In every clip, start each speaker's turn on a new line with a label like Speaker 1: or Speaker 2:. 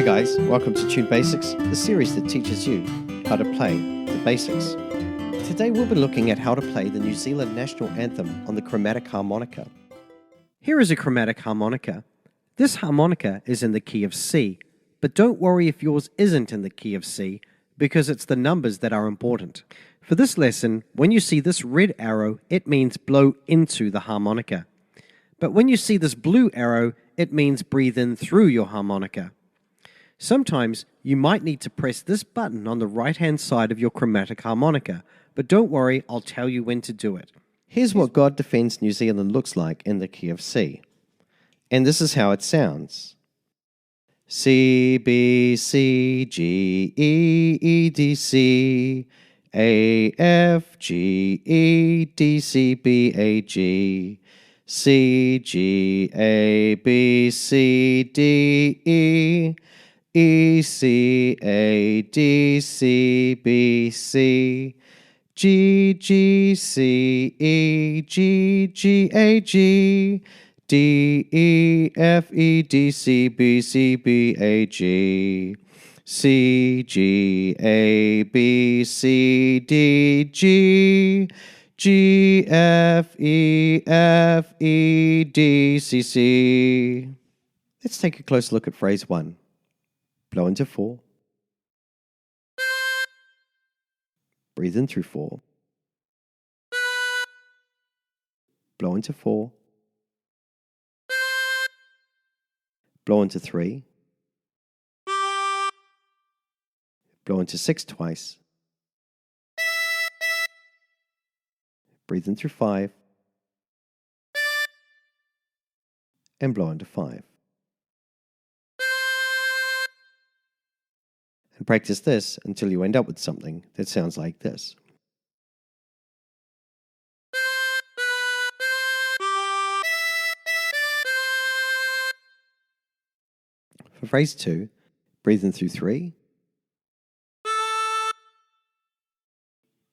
Speaker 1: Hi guys, welcome to Tune Basics, the series that teaches you how to play the basics. Today we'll be looking at how to play the New Zealand national anthem on the chromatic harmonica. Here is a chromatic harmonica. This harmonica is in the key of C, but don't worry if yours isn't in the key of C, because it's the numbers that are important. For this lesson, when you see this red arrow, it means blow into the harmonica. But when you see this blue arrow, it means breathe in through your harmonica. Sometimes you might need to press this button on the right-hand side of your chromatic harmonica, but don't worry, I'll tell you when to do it. Here's what God Defends New Zealand looks like in the key of C. And this is how it sounds. C, B, C, G, E, E, D, C, A, F, G, E, D, C, B, A, G, C, G, A, B, C, D, E, E, C, A, D, C, B, C, G, G, C, E, G, G, A, G, D, E, F, E, D, C, B, C, B, A, G, C, G, A, B, C, D, G, G, F, E, F, E, D, C, C. Let's take a close look at phrase 1. Blow into 4. Breathe in through 4. Blow into 4. Blow into 3. Blow into 6 twice. Breathe in through 5. And blow into 5. And practice this until you end up with something that sounds like this. For phrase 2, breathe in through 3.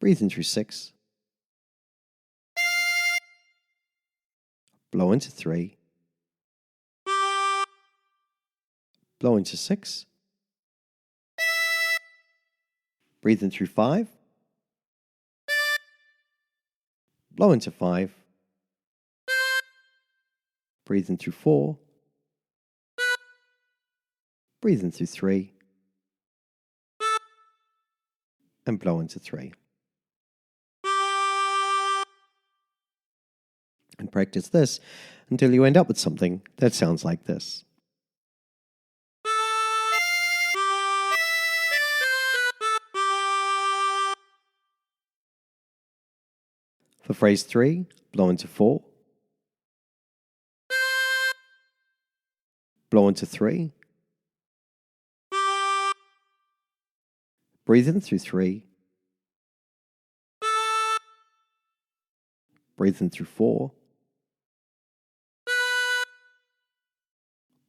Speaker 1: Breathe in through 6. Blow into 3. Blow into 6. Breathe in through 5. Blow into 5. Breathe in through 4. Breathe in through 3. And blow into 3. And practice this until you end up with something that sounds like this. For phrase 3, blow into 4. Blow into 3. Breathe in through 3. Breathe in through 4.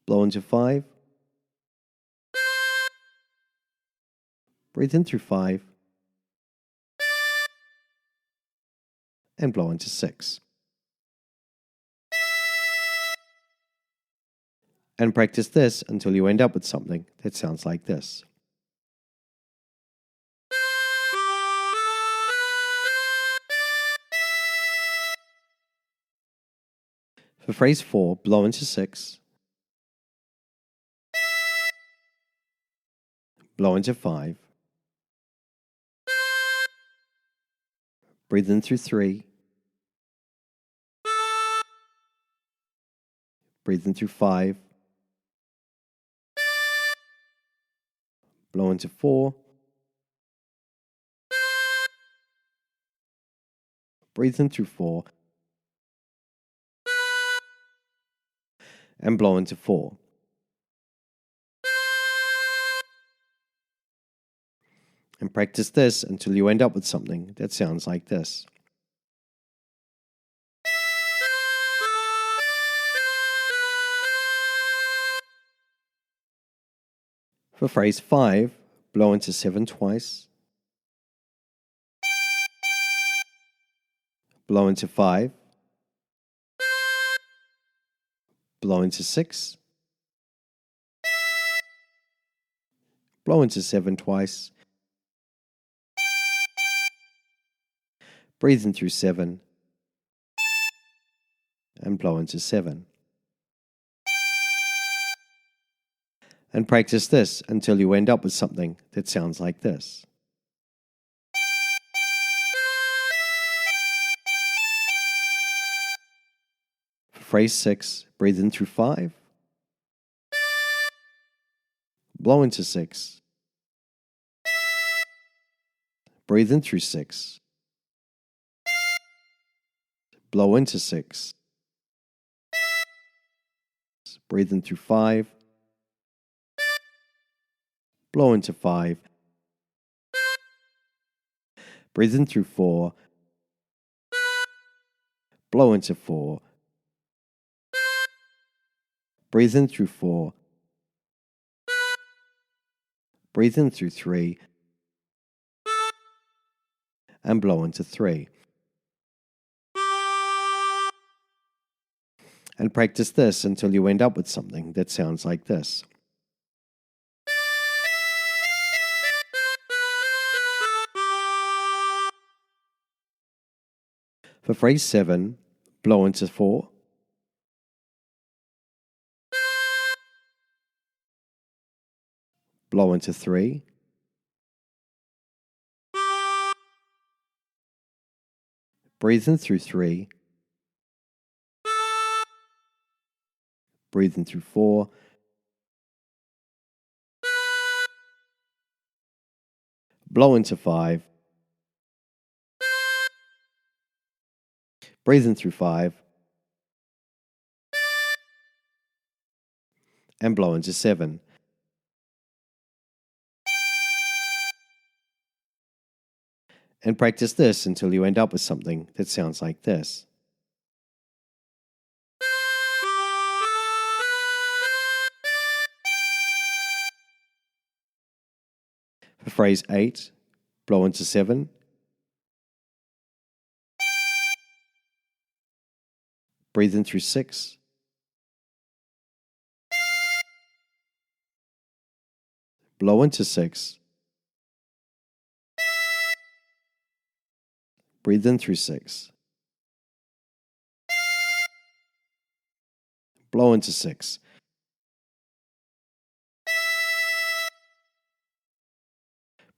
Speaker 1: Blow into 5. Breathe in through 5. And blow into 6. And practice this until you end up with something that sounds like this. For phrase 4, blow into 6. Blow into 5. Breathe in through 3. Breathe in through 5. Blow into 4. Breathe in through 4. And blow into 4. And practice this until you end up with something that sounds like this. For phrase 5, blow into 7 twice. Blow into 5. Blow into 6. Blow into 7 twice. Breathe in through 7. And blow into 7. And practice this until you end up with something that sounds like this. For phrase 6, breathe in through 5. Blow into 6. Breathe in through 6. Blow into 6. Breathe in through 5. Blow into 5. Breathe in through 4. Blow into 4. Breathe in through 4. Breathe in through 3. And blow into 3. And practice this until you end up with something that sounds like this. For phrase 7, blow into 4. Blow into 3. Breathe in through 3. Breathe in through 4. Blow into 5. Breathe in through 5. And blow into 7. And practice this until you end up with something that sounds like this. For phrase 8, blow into 7. Breathe in through 6. Blow into 6. Breathe in through 6. Blow into 6.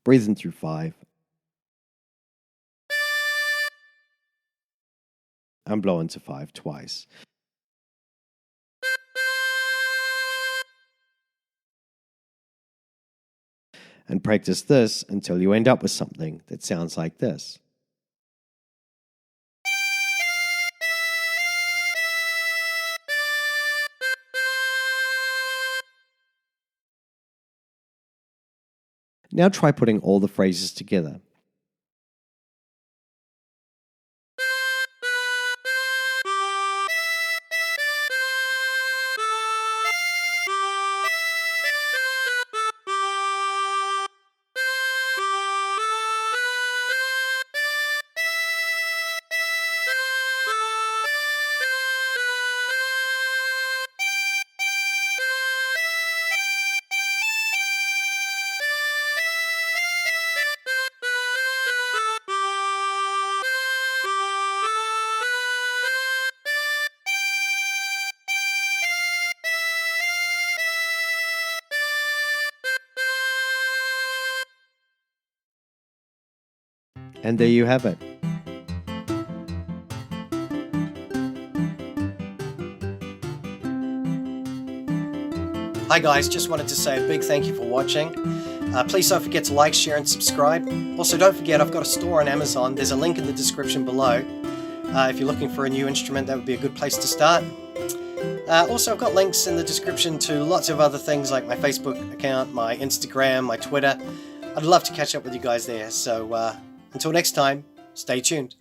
Speaker 1: Breathe in through 5. And blow into 5 twice. And practice this until you end up with something that sounds like this. Now try putting all the phrases together. And there you have it. Hi guys, just wanted to say a big thank you for watching. Please don't forget to like, share and subscribe. Also don't forget I've got a store on Amazon. There's a link in the description below. If you're looking for a new instrument, that would be a good place to start. Also I've got links in the description to lots of other things like my Facebook account, my Instagram, my Twitter. I'd love to catch up with you guys there. So until next time, stay tuned.